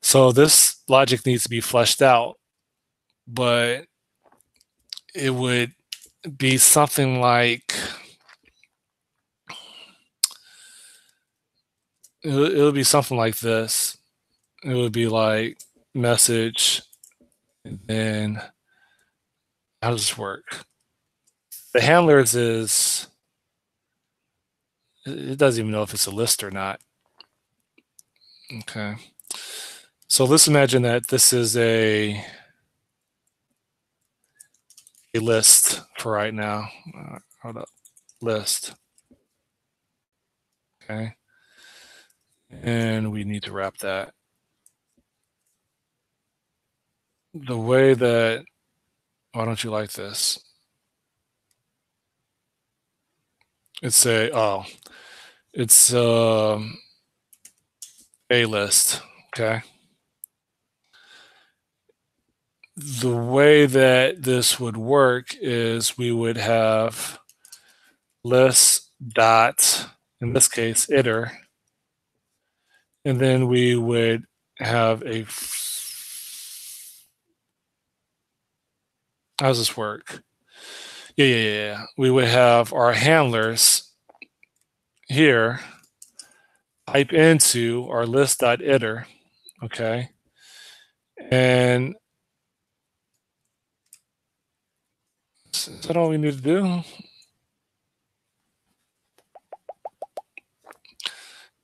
So this logic needs to be fleshed out, but it would be something like it'll be something like this. It would be like message, and then how does this work? The handlers is it doesn't even know if it's a list or not. Okay. So let's imagine that this is a list for right now. Hold up, list. Okay. And we need to wrap that. The way that, why don't you like this? It's it's a list, okay? the way that this would work is we would have list dot, in this case, iter, and then we would have how does this work? Yeah. We would have our handlers here pipe into our list.iter, okay? And is that all we need to do?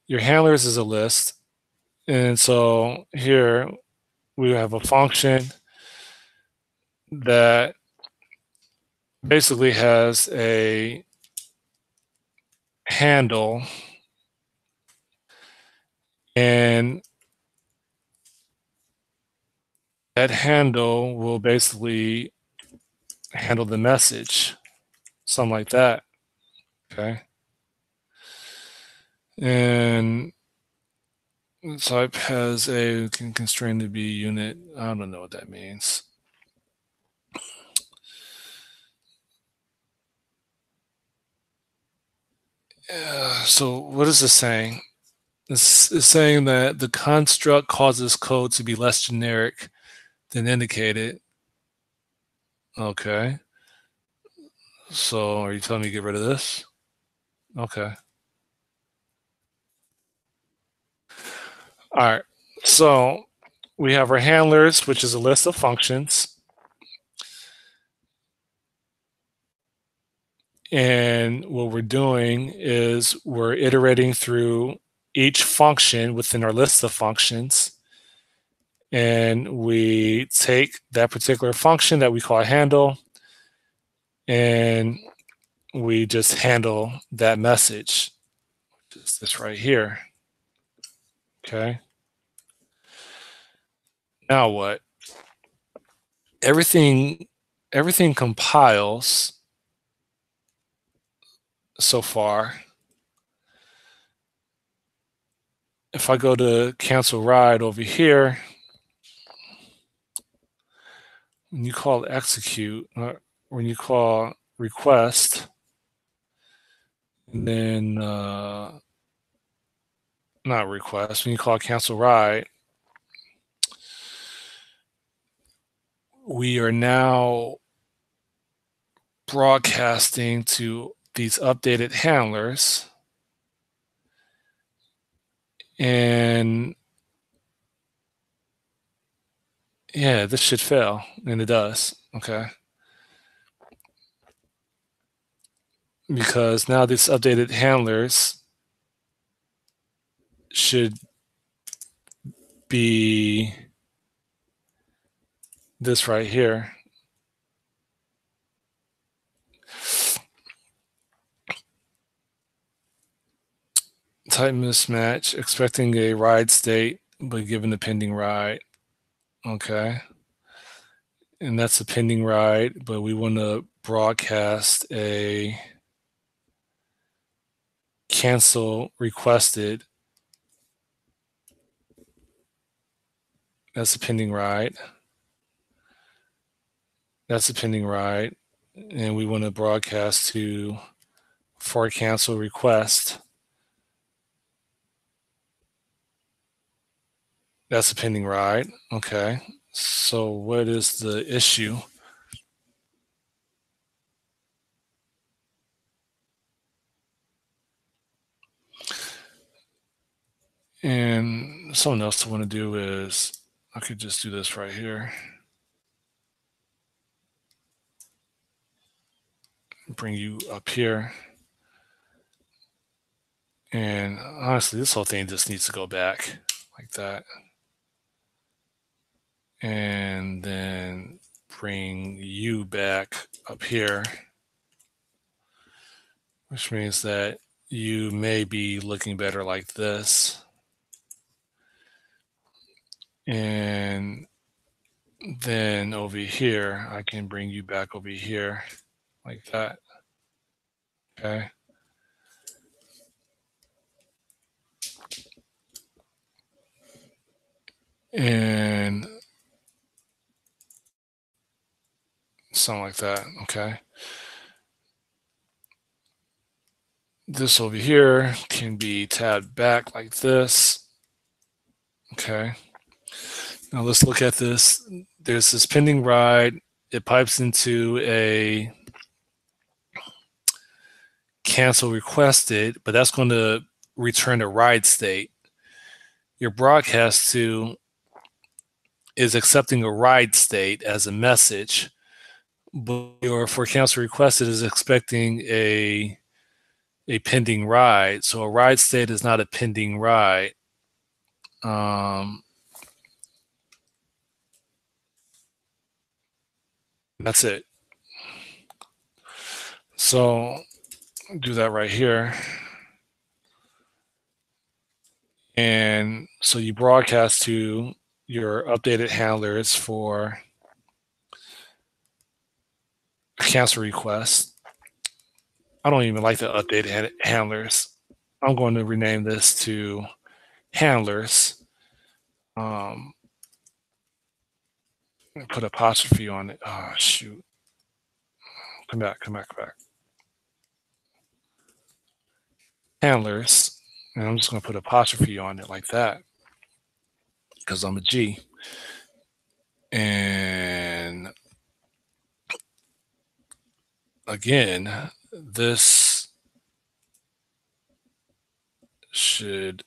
Your handlers is a list. And so here we have a function that basically has a handle, and that handle will basically handle the message, something like that. Okay. And type has a can constrain to be unit. I don't know what that means. So what is this saying? This is saying that the construct causes code to be less generic than indicated. Okay. So are you telling me to get rid of this? Okay. All right. So we have our handlers, which is a list of functions. And what we're doing is we're iterating through each function within our list of functions. And we take that particular function that we call a handle, and we just handle that message. Just this right here. Okay. Now what? Everything compiles so far. If I go to cancel ride over here, when you call execute, or when you call request, and then not request, when you call cancel ride, we are now broadcasting to these updated handlers, and yeah, this should fail, and it does. Okay. Because now these updated handlers should be this right here. Type mismatch, expecting a ride state, but given a pending ride. Okay. And that's a pending ride, but we want to broadcast a cancel requested. That's a pending ride. That's a pending ride. And we want to broadcast to for cancel request. That's a pending ride. Okay. So what is the issue? And something else I want to do is I could just do this right here. Bring you up here. And honestly, this whole thing just needs to go back like that. And then bring you back up here, which means that you may be looking better like this. And then over here, I can bring you back over here like that. Okay. And something like that. Okay. This over here can be tabbed back like this. Okay. Now let's look at this. There's this pending ride. It pipes into a cancel requested, but that's going to return a ride state. Your broadcast to is accepting a ride state as a message, but your for cancel requested is expecting a pending ride. So a ride state is not a pending ride. That's it. So do that right here. And so you broadcast to your updated handlers for cancel requests. I don't even like the updated handlers. I'm going to rename this to handlers. Put apostrophe on it. Oh, shoot. Come back. Handlers. And I'm just going to put apostrophe on it like that because I'm a G. And again, this should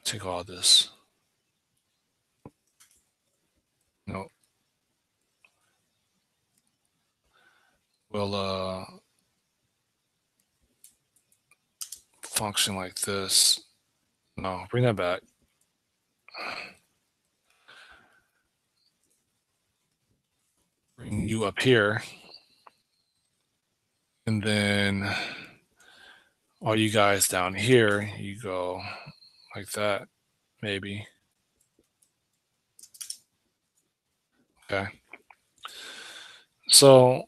take all this. No. Will function like this. No, bring that back. Bring you up here. And then all you guys down here, you go like that, maybe. Okay. So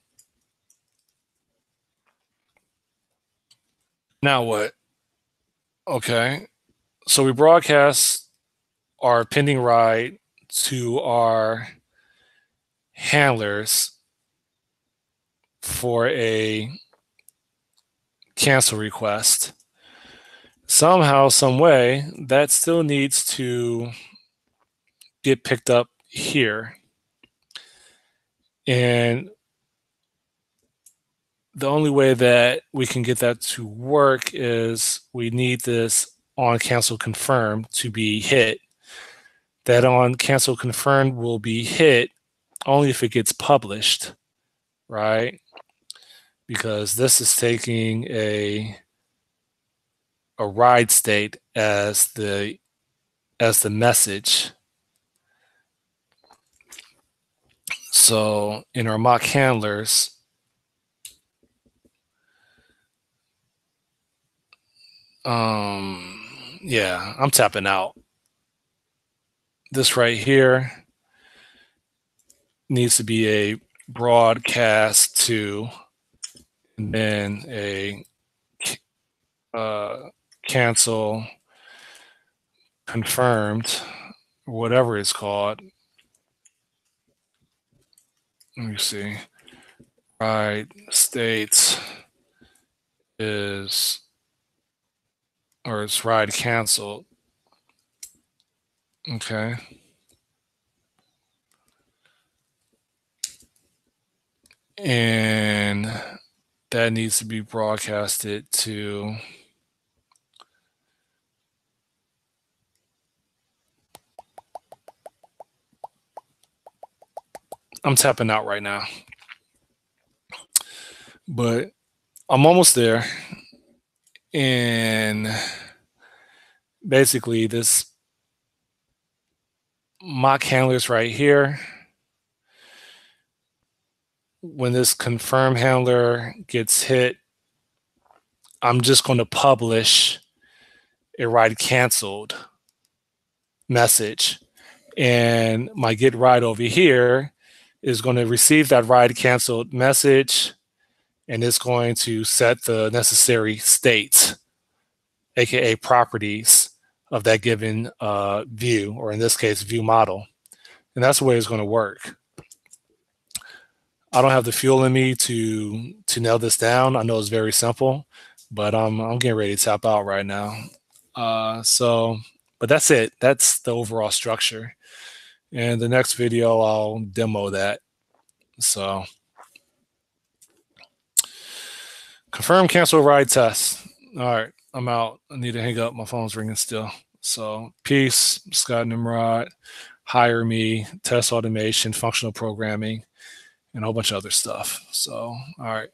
now what? Okay. So we broadcast our pending ride to our handlers for a cancel request. Somehow, some way, that still needs to get picked up here. And the only way that we can get that to work is we need this on cancel confirm to be hit. That on cancel confirmed will be hit only if it gets published, right? Because this is taking a ride state as the message. So in our mock handlers, yeah, I'm tapping out. This right here needs to be a broadcast to, and then a cancel confirmed, whatever it's called. Let me see. Ride states is, or it's ride canceled. Okay. And that needs to be broadcasted to I'm tapping out right now, but I'm almost there. And basically this mock handlers right here, when this confirm handler gets hit, I'm just going to publish a ride canceled message. And my get ride over here is going to receive that ride canceled message, and it's going to set the necessary states, aka properties of that given view, or in this case, view model. And that's the way it's going to work. I don't have the fuel in me to nail this down. I know it's very simple, but I'm getting ready to tap out right now. But that's it. That's the overall structure. And the next video, I'll demo that. So confirm, cancel, ride test. All right, I'm out. I need to hang up. My phone's ringing still. So peace, Scott Nimrod, hire me, test automation, functional programming, and a whole bunch of other stuff. So, all right.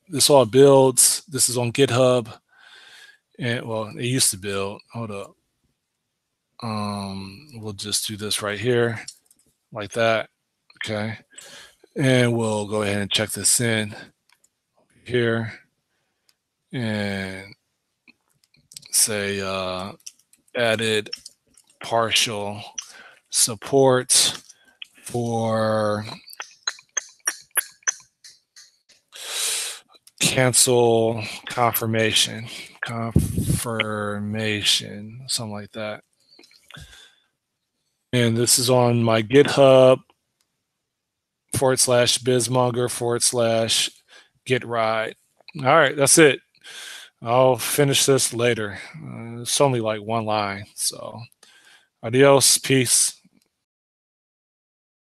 This all builds. This is on GitHub. And well, it used to build. Hold up. We'll just do this right here, like that. Okay. And we'll go ahead and check this in here and say added partial support for cancel confirmation, something like that. And this is on my GitHub /bizmonger/get-ride. All right, that's it. I'll finish this later. It's only like one line. So adios, peace.